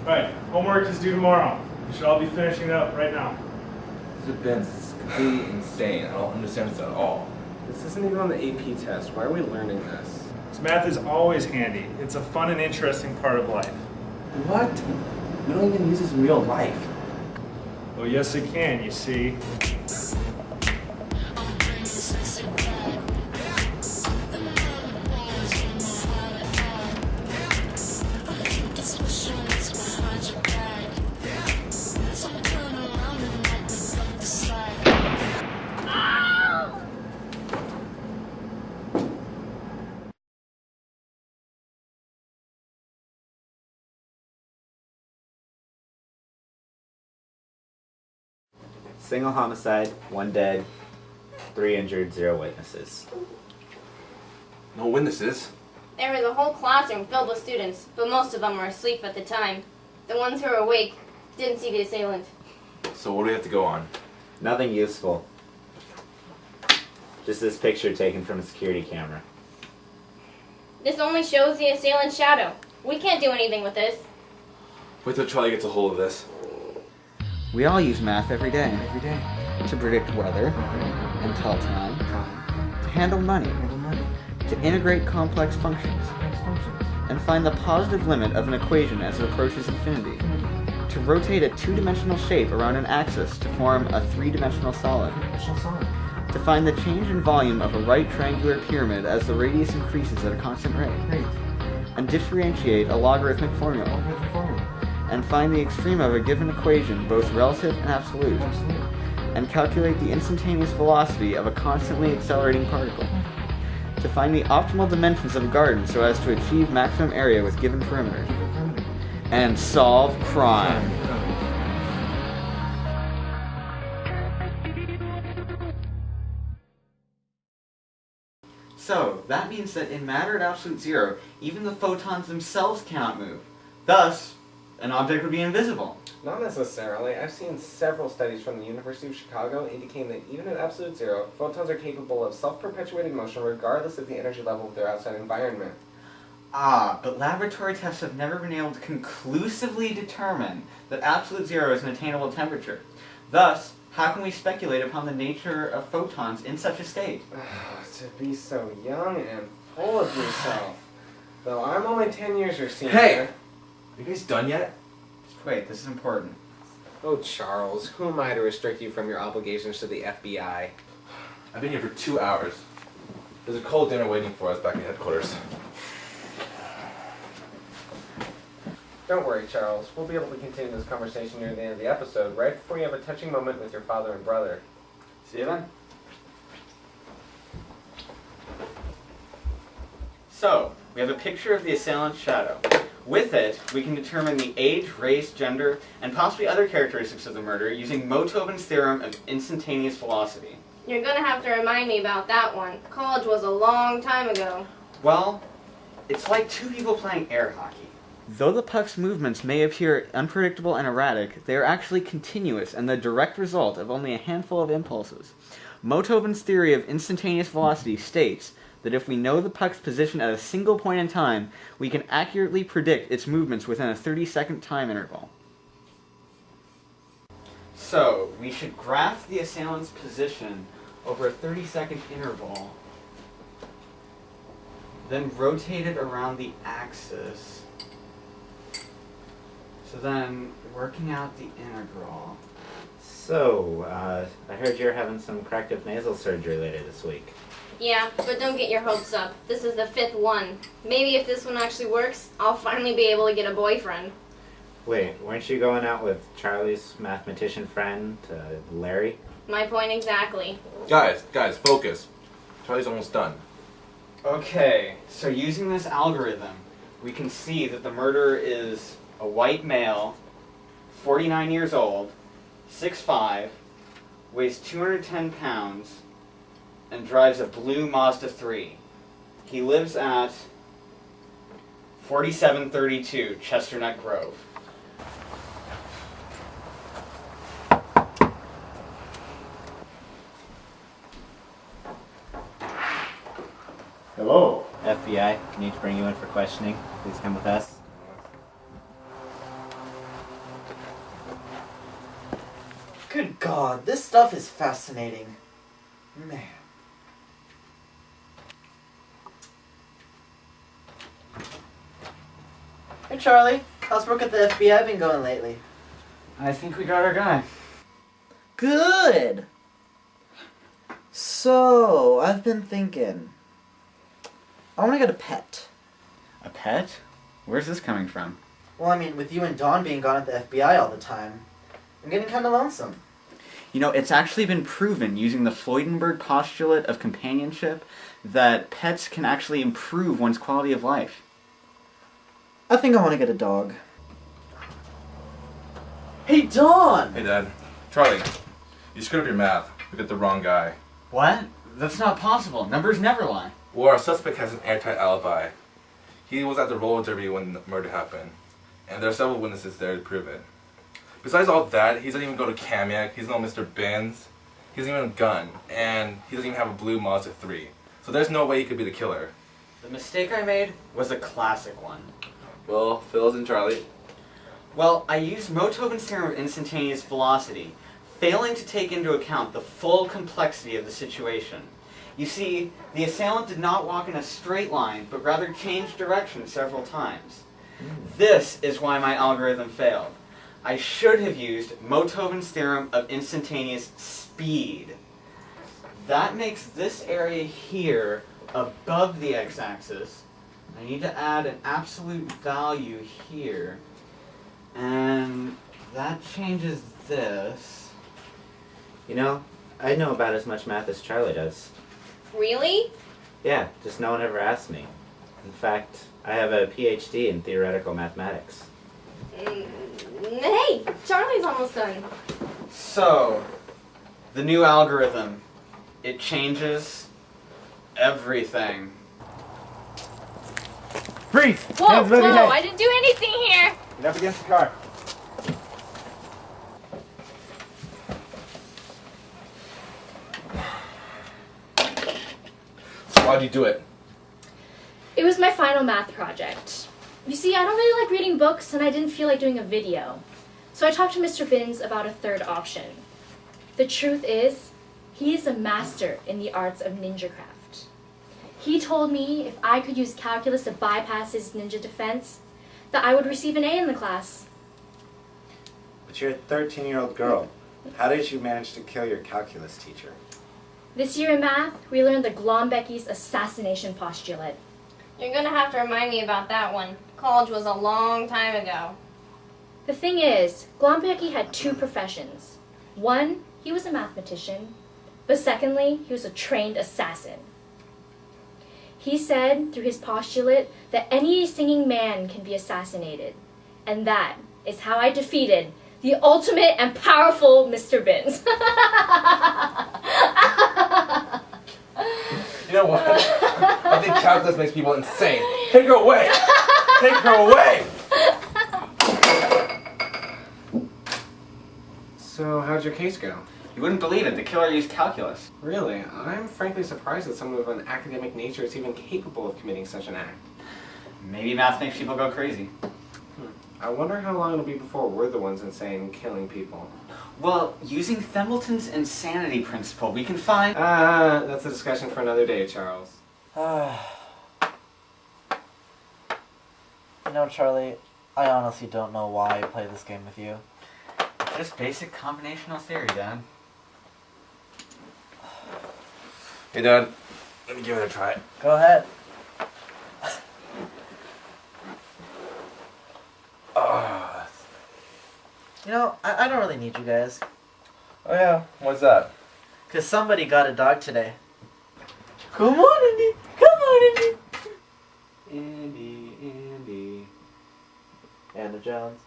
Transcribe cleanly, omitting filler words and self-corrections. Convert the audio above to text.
Alright, homework is due tomorrow. You should all be finishing it up right now. This is Binz. This is completely insane. I don't understand this at all. This isn't even on the AP test. Why are we learning this? This math is always handy. It's a fun and interesting part of life. What? We don't even use this in real life. Well, yes it can, you see. Single homicide, 1 dead, 3 injured, 0 witnesses. No witnesses. There was a whole classroom filled with students, but most of them were asleep at the time. The ones who were awake didn't see the assailant. So what do we have to go on? Nothing useful. Just this picture taken from a security camera. This only shows the assailant's shadow. We can't do anything with this. Wait till Charlie gets a hold of this. We all use math every day. To predict weather, and tell time, to handle money, to integrate complex functions, and find the positive limit of an equation as it approaches infinity, to rotate a 2-dimensional shape around an axis to form a 3-dimensional solid, to find the change in volume of a right triangular pyramid as the radius increases at a constant rate, and differentiate a logarithmic formula, and find the extreme of a given equation, both relative and absolute, and calculate the instantaneous velocity of a constantly accelerating particle, to find the optimal dimensions of a garden so as to achieve maximum area with given perimeters, and solve crime. So, that means that in matter at absolute zero, even the photons themselves cannot move. Thus, an object would be invisible. Not necessarily. I've seen several studies from the University of Chicago indicating that even at absolute zero, photons are capable of self-perpetuating motion regardless of the energy level of their outside environment. Ah, but laboratory tests have never been able to conclusively determine that absolute zero is an attainable temperature. Thus, how can we speculate upon the nature of photons in such a state? To be so young and full of yourself. Though I'm only 10 years your senior. Hey! Are you guys done yet? Wait, this is important. Oh, Charles, who am I to restrict you from your obligations to the FBI? I've been here for 2 hours. There's a cold dinner waiting for us back at headquarters. Don't worry, Charles. We'll be able to continue this conversation near the end of the episode, right before you have a touching moment with your father and brother. See you then. So, we have a picture of the assailant's shadow. With it, we can determine the age, race, gender, and possibly other characteristics of the murderer using Motoven's theorem of instantaneous velocity. You're gonna have to remind me about that one. College was a long time ago. Well, it's like 2 people playing air hockey. Though the puck's movements may appear unpredictable and erratic, they are actually continuous and the direct result of only a handful of impulses. Motoven's theory of instantaneous velocity states that if we know the puck's position at a single point in time, we can accurately predict its movements within a 30-second time interval. So, we should graph the assailant's position over a 30-second interval, then rotate it around the axis. So then, working out the integral. So, I heard you're having some corrective nasal surgery later this week. Yeah, but don't get your hopes up. This is the 5th one. Maybe if this one actually works, I'll finally be able to get a boyfriend. Wait, weren't you going out with Charlie's mathematician friend, Larry? My point exactly. Guys, focus. Charlie's almost done. Okay, so using this algorithm, we can see that the murderer is a white male, 49 years old, 6'5", weighs 210 pounds, and drives a blue Mazda 3. He lives at 4732 Chesternut Grove. Hello. FBI, can you bring you in for questioning? Please come with us. Good God, this stuff is fascinating. Man. Hey Charlie, how's work at the FBI been going lately? I think we got our guy. Good! So, I've been thinking. I want to get a pet. A pet? Where's this coming from? Well, I mean, with you and Dawn being gone at the FBI all the time, I'm getting kind of lonesome. You know, it's actually been proven using the Freudenberg postulate of companionship that pets can actually improve one's quality of life. I think I want to get a dog. Hey, Dawn! Hey, Dad. Charlie, you screwed up your math. We got the wrong guy. What? That's not possible. Numbers never lie. Well, our suspect has an airtight alibi. He was at the roller derby when the murder happened, and there are several witnesses there to prove it. Besides all that, he doesn't even go to Kamiak, he's no Mr. Binz, he doesn't even have a gun, and he doesn't even have a blue Mazda 3. So there's no way he could be the killer. The mistake I made was a classic one. Well, Phil's and Charlie. Well, I used Motoven's theorem of instantaneous velocity, failing to take into account the full complexity of the situation. You see, the assailant did not walk in a straight line, but rather changed direction several times. This is why my algorithm failed. I should have used Motoven's theorem of instantaneous speed. That makes this area here above the x-axis. I need to add an absolute value here. And that changes this. You know, I know about as much math as Charlie does. Really? Yeah, just no one ever asked me. In fact, I have a PhD in theoretical mathematics. Hey, Charlie's almost done. So, the new algorithm, it changes everything. Freeze! Whoa, I didn't do anything here. Get up against the car. So why'd you do it? It was my final math project. You see, I don't really like reading books, and I didn't feel like doing a video. So I talked to Mr. Binz about a third option. The truth is, he is a master in the arts of ninjacraft. He told me if I could use calculus to bypass his ninja defense, that I would receive an A in the class. But you're a 13-year-old girl. How did you manage to kill your calculus teacher? This year in math, we learned the Glombecki's assassination postulate. You're gonna have to remind me about that one. College was a long time ago. The thing is, Glombecki had two professions. One, he was a mathematician, but secondly, he was a trained assassin. He said, through his postulate, that any singing man can be assassinated. And that is how I defeated the ultimate and powerful Mr. Binz. You know what? I think calculus makes people insane. Take her away! Take her away! So, how'd your case go? You wouldn't believe it, the killer used calculus. Really? I'm frankly surprised that someone of an academic nature is even capable of committing such an act. Maybe math makes people go crazy. I wonder how long it'll be before we're the ones insane killing people. Well, using Thimbleton's insanity principle, we can find... That's a discussion for another day, Charles. You know, Charlie, I honestly don't know why I play this game with you. Just basic combinational theory, Dad. Hey, Dad. Let me give it a try. Go ahead. You know, I don't really need you guys. Oh yeah? What's that? Because somebody got a dog today. Come on, Andy! Come on, Andy! Andy. Anna Jones.